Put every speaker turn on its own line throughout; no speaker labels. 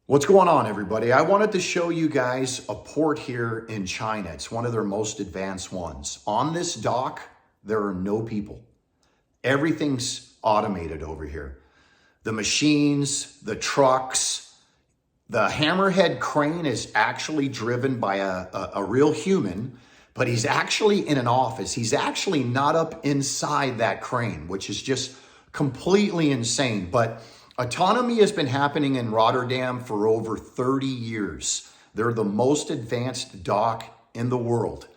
What's going on, everybody? I wanted to show you guys a port here in China. It's one of their most advanced ones. On this dock, there are no people. Everything's automated over here. The machines, the trucks, the hammerhead crane is actually driven by a real human, but he's actually in an office. He's actually not up inside that crane, which is just completely insane. But autonomy has been happening in Rotterdam for over 30 years. They're the most advanced dock in the world.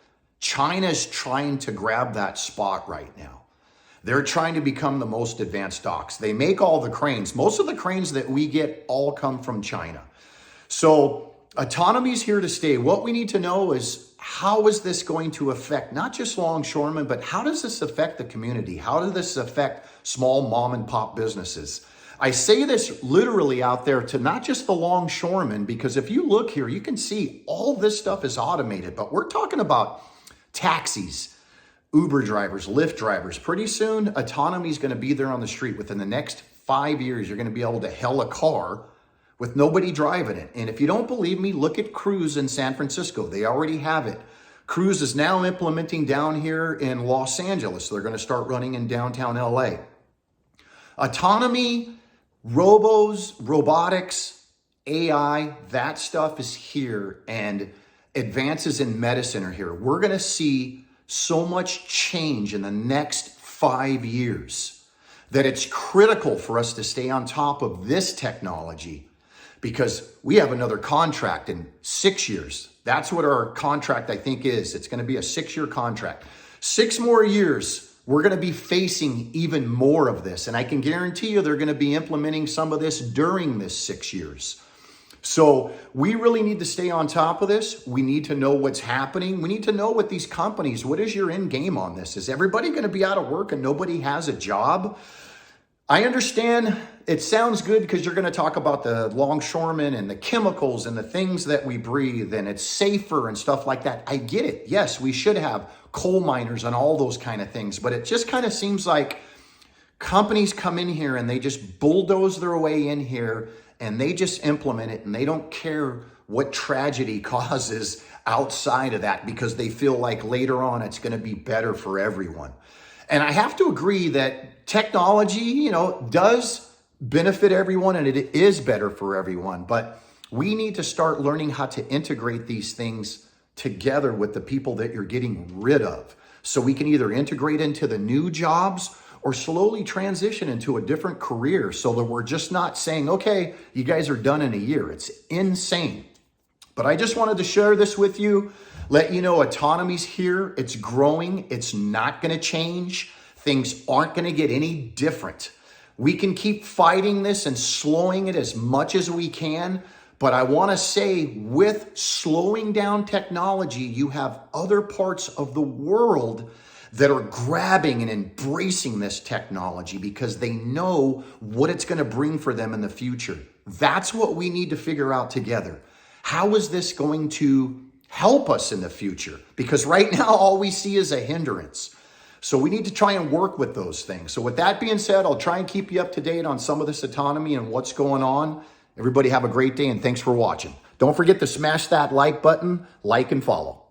China's trying to grab that spot right now. They're trying to become the most advanced docks. They make all the cranes. Most of the cranes that we get all come from China. So autonomy is here to stay. What we need to know is, how is this going to affect not just longshoremen, but how does this affect the community? How does this affect small mom and pop businesses? I say this literally out there to not just the longshoremen, because if you look here, you can see all this stuff is automated, but we're talking about taxis, Uber drivers, Lyft drivers. Pretty soon, autonomy is going to be there on the street. Within the next 5 years, you're going to be able to hail a car with nobody driving it. And if you don't believe me, look at Cruise in San Francisco. They already have it. Cruise is now implementing down here in Los Angeles. They're going to start running in downtown LA. Autonomy, robotics, AI, that stuff is here, and advances in medicine are here. We're going to see so much change in the next 5 years that it's critical for us to stay on top of this technology, because we have another contract in 6 years. That's what our contract, I think, is. It's going to be a 6-year contract. 6 more years, we're going to be facing even more of this. And I can guarantee you they're going to be implementing some of this during this 6 years. So we really need to stay on top of this. We need to know what's happening. We need to know what these companies, what is your end game on this? Is everybody going to be out of work and nobody has a job? I understand it sounds good because you're going to talk about the longshoremen and the chemicals and the things that we breathe, and it's safer and stuff like that. I get it. Yes, we should have coal miners and all those kind of things, but it just kind of seems like companies come in here and they just bulldoze their way in here and they just implement it, and they don't care what tragedy causes outside of that, because they feel like later on it's going to be better for everyone. And I have to agree that technology, does benefit everyone, and it is better for everyone. But we need to start learning how to integrate these things together with the people that you're getting rid of, so we can either integrate into the new jobs or slowly transition into a different career, so that we're just not saying, okay, you guys are done in a year. It's insane. But I just wanted to share this with you, let you know autonomy's here. It's growing. It's not going to change. Things aren't going to get any different. We can keep fighting this and slowing it as much as we can. But I want to say, with slowing down technology, you have other parts of the world that are grabbing and embracing this technology because they know what it's going to bring for them in the future. That's what we need to figure out together. How is this going to help us in the future? Because right now, all we see is a hindrance. So we need to try and work with those things. So with that being said, I'll try and keep you up to date on some of this autonomy and what's going on. Everybody have a great day, and thanks for watching. Don't forget to smash that like button, like and follow.